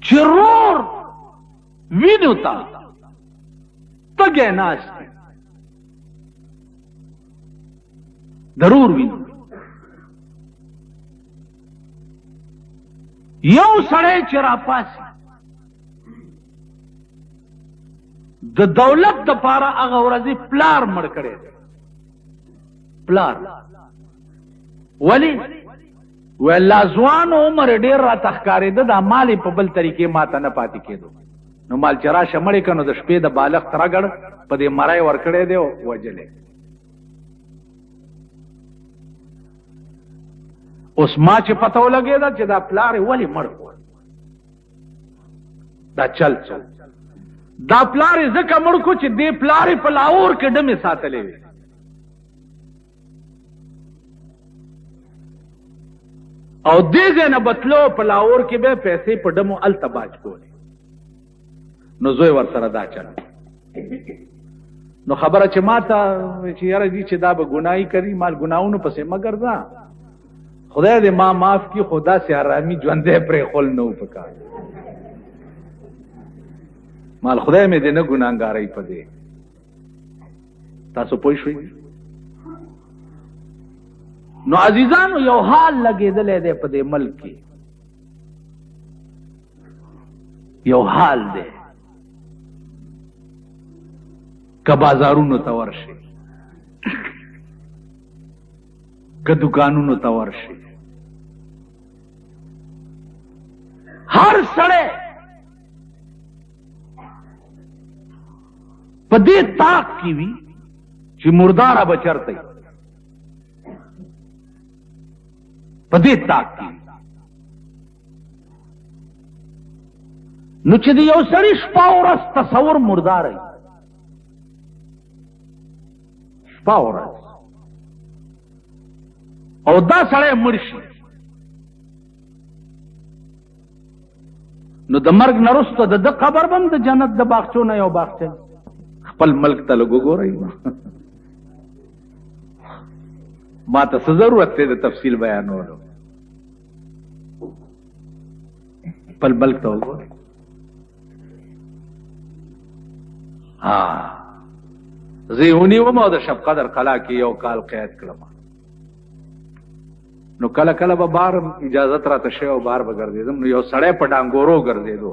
چې رور وینو ته تږی ناست دی، ضرور وینو. یو سړی چې راپاسي د دولت دپاره هغه ورځې پلار مړ کړی دی. پلار ولې وی الله ځوان عمر ډېر راته ښکارېده، دا مال یې په بل طریقې ماته نه پاتې کېدو، نو مال چې راشه مړې که نو د شپې د بالښت رګړ په دې مری ورکړی دی او وجلی. اوس ما چې پته ولګېده چې دا پلار یې ولې مړ کړ، دا چل دا پلار یې ځکه مړ کړو چې دې پلار یې په لاهور کې ډمې ساتلې وې. او دې ځای نه بتلو په لاهور کې به پیسې په ډمو هلته باج کولې، نو زوی ورسره دا چل. نو خبره چې ما ته چې یاره دي چې دا به ګناهي کوي، مال ګناهونو پسې مه ګرځه، خدای دې ما معاف کی، خدا سے حرامي ژوندی پرېښول نه و پکار، مال خدای مې دې نه ګناهګارۍ په دې. تاسو پوه شوئ؟ نو عزیزانو یو حال لګېدلی دی په دې ملک کې، یو حال دی. که بازارونو ته ورشي، که دکانونو ته ورشي، هر سړی په دې طاق کې وي چې مرداره به چرته وي، په دې طاق کې. نو چې د یو سړي شپه ورځ تصور مرداره وي، شپه ورځ، او دا سړی مړ شي، نو د مرګ نه وروسته د ده قبر به هم د جنت د باغچو نه یو باغچه. خپل ملک ته لږ وګورئ، ما ته څه ضرورت دی د تفصیل بیانولو؟ خپل ملک ته وګورئ. زه یې ونیوم او د شب قدر قلعه کې یو کال قید کړم. نو کله کله به بار اجازت راته شوی او بار به ګرځېدم، نو یو سړی په ډانګورو ګرځېدو.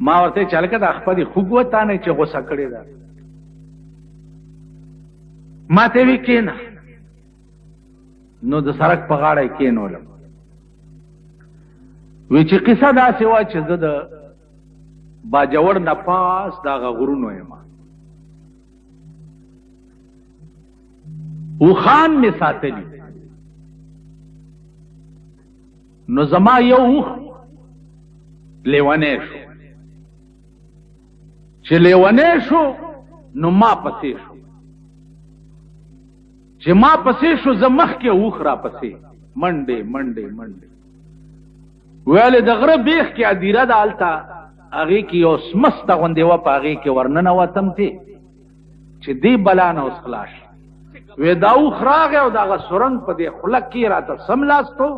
ما ورته چې هلکه دا خپلې خوږ وتانئ چې غوسه کړې ده. ما ته وی کېنه، نو د سړک په غاړه یې کېنولم. وی چې قصه داسې وه چې زه د باجوړ نه پاس دغه غرونو یم، اوښان مې ساتلي، نو زما یو اوښ لیونی شو، چې لیونی شو نو ما پسې شو، چې ما پسې شو زه مخکې اوښ را پسې منډې منډې منډې. ویلې د غره بیخ کې ادیره ده، هلته هغې کې یو سمسته غوندې وه، په هغې کې ورننوتم تې چې دې بلا نه اوس خلاص شي. وی دا اوښ راغی او دغه سرنګ په دې خوله کې راته سملاستو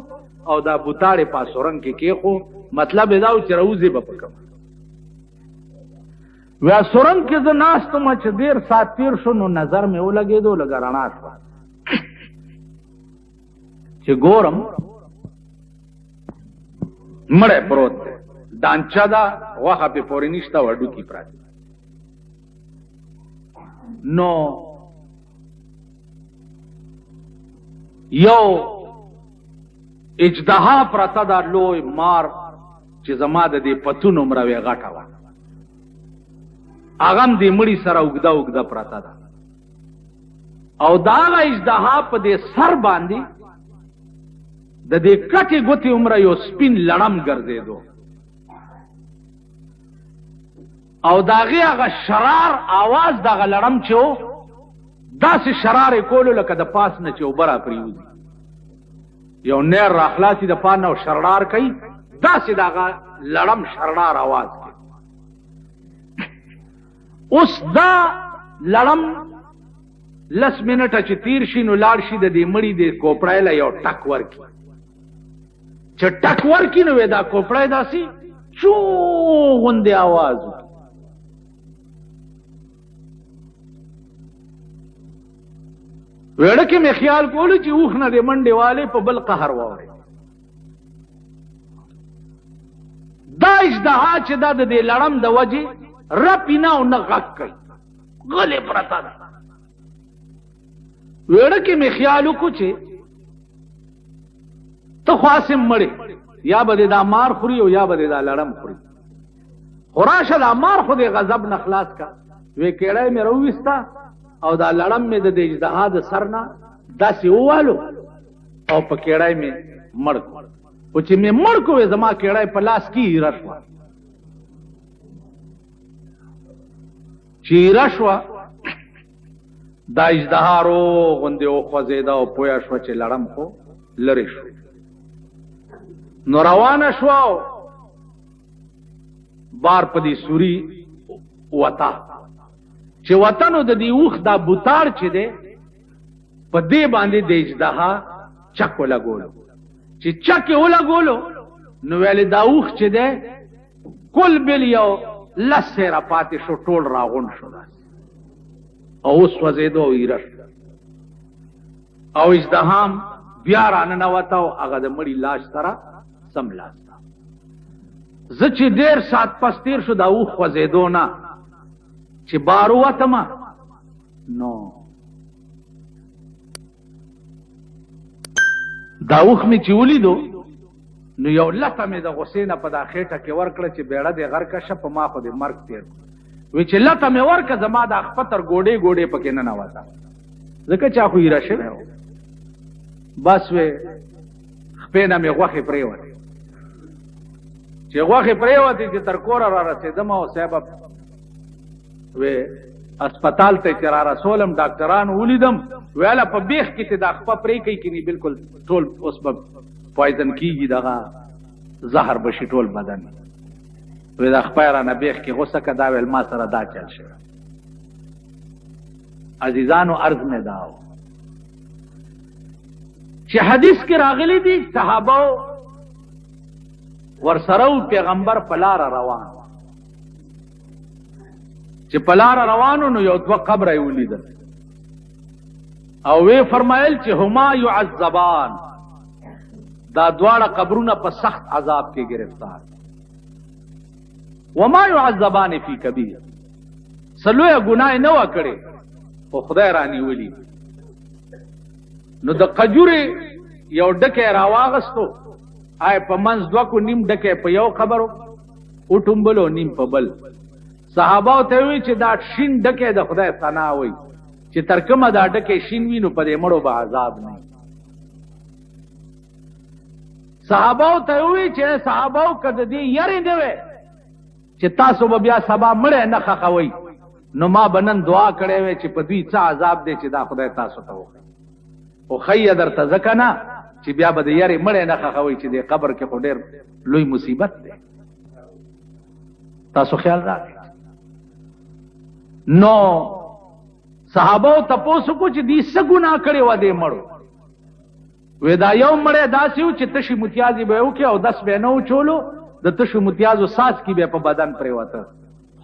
او دا بوتاړې په سرنګ کې کېښو، مطلب یې دا و چې راوځې به په کوم. وی سرنګ کې زه ناست وم چې ډېر ساعت تېر شو، نو نظر مې ولګېدو، لږه رڼا شوه، چې ګورم مړی پروت دی، دانچه ده، غوښه پې پورې نشته، هډوکي پراته. نو یو اجدها پرته دا لوی مار چې زما د دې پتون عمره وی غټه وه اغم دې مړی سره اوږده اوږده پرته ده او دا هغه اجدها په دې سر باندې د دې کټې ګوتې عمره یو سپین لړم ګرځېدو او د هغې هغه شرار آواز د هغه لړم چې و داسې شرار یې کولو لکه د پاس نه چې اوبه را پرېوځي یو نیر را خلاصي د پا نه او شرار کوي داسې د هغه لړم شرار آواز کوي اوس دا لړم لس منټه چې تیر شي نو لاړ شي د دې مړي د کوپړی له یو ټک ورکي چې ټک ورکي نو دا کوپړی داسې چو غوندې آواز وکړي ویړه کې مې خیال کولو چې اوښ نه د منډې والې په بل قهر واوري دا اجدها چې دا د دې لړم د وجې رپي نه او نه غږ کوي غلې پرته ده ویړه کې مې خیال وکړو چې ته خو هسې مړې یا به دې دا مار خوري او یا به دې دا لړم خوري خو راشه دا مار خو دې غضب نه خلاص کا وی کېړی مې راوویسته او دا لړم مې د اجدها د سر نه داسې ووالو او په کېړی مې مړ کړو خو چې مې مړ کړو زما کېړی په لاس کې ایره شوه چې ایره شوه دا اجدها روغ غوندې وخوځېده او پویه شوه چې لړم خو لرې شو نو روانه شوه او بار په دې سوري وته چې وطنو د دې اوښ دا بوتار چې دی په دې باندې د اجدها چک ولګولو چې چک یې ولګولو نو ویلې دا اوښ چې دی کل بل یو لس سیره پاتې شو ټول راغونډ شو او اوس وځېدو او ایره شو او اجدها بیا راننوته او هغه د مړي لاش سره سملاسته زه چې ډېر ساعت پس تېر شو دا اوښ وځېدو نه چې بار ووتمه نو دا اوښ مې چې ولیدو نو یو لته مې د غصې نه په دا خېټه کې ورکړه چې بیړه دې غرقه شه په ما خو دې مرګ تېر کړو وی چې لته مې ورکه زما دا خپتر ګوډې ګوډې پکې ننوته ځکه چا خو ایره شوی و بس وی خپې نه مې غوښې پرېوتې چې غوښې پرېوتې چې تر کوره را رسېدم او صاحب وی اسپتال ته چې را رسولم ډاکټرانو ولیدم ویله په بیخ کې چې دا خپه پرې کوي که نه بلکل ټول اوس به پوایزن کېږي دغه زهر به شي ټول بدن وی دا خپه یې رانه بیخ کې غوسه که دا ویل ما سره دا چل شوی عزیزانو عرض مې دا و چې حدیث کې راغلی دي صحابه ورسره پیغمبر په لاره روان چې په لاره روانو نو یو دوه قبره یې ولیدل او وی فرمایل چې هما يعذبان دا دواړه قبرونه په سخت عذاب کې گرفتار وما يعذبان فی کبیر سلویه ګناه نه و کړې خو خدای رانیولي نو د قجورې یو ډکی راواغستو آی په منځ دوه کو نیم ډکی په یو خبرو وټومبلو نیم په بل صحابه ته وی چې دا شین ډکی د خدای ثنا وي چې تر کومه دا ډکی شین وي نو په دې مړو به عذاب نه صحابه ته وی چې صحابه کده دې یری دی چې تاسو به بیا سبا مړ نه خخوي نو ما بنن دعا کړې وې چې په دوی څه عذاب دی چې دا خدای تاسو ته وکړي او خی درته ځکه نه چې بیا به د یری مړ نه خخوي چې د قبر کې خو ډېر لوی مصیبت دی تاسو خیال راکړئ نو صحابه تپوسو کو چې دې څه ګناه کړې و دې مړو وې دا یو مړی داسې و چې تشي متیازي به وکړي او دس به نه وچولو د تشو متیازو ساس کی به په بدن پرېوته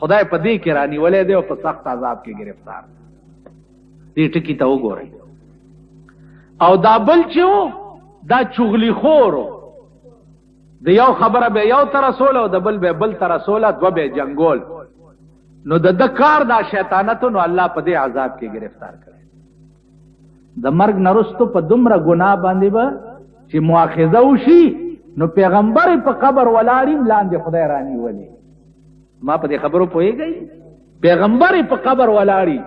خدای په دې کې رانیولې دی او په سخت عذاب کې گرفتار دې ټکی ته وګورئ او دا بل چې دا چغلی خورو د یو خبره به یو تر رسول او د بل به بل تر رسول دوه به جنگول نو د کار دا شیطانتو نو الله په دې عذاب کې گرفتار کړي. د مرګ نرستو په دومره ګناه باندې به چې مؤاخذه وشي نو پیغمبر په قبر ولاړیم لاندې خدای رانی ولی. ما په دې خبرو پوهیږئ؟ پیغمبر په قبر ولاړی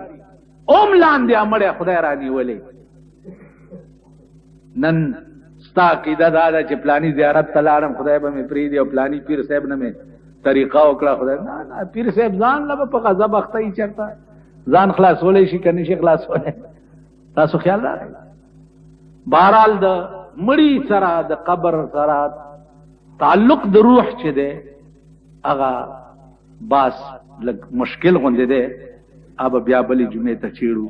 اوم لاندې امړه خدای رانی ولی. نن ستا عقیده دا ده چې پلانی زیارت ته لاړم خدای به مې پرېږدي او پلانی پیر صاحب نه مې طریقه وکړه خدای نه. پیر صاحب ځان له په غضب اخته یې چېرته ځان خلاصولی شي که نه شي خلاصولی. تاسو خیال راغی؟ بهرحال د مړي سره د قبر سره تعلق د روح چې دی هغه باس لږ مشکل غوندې دی. اب بیا بلې جمعې ته چیړو.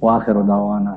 واخر دعوانا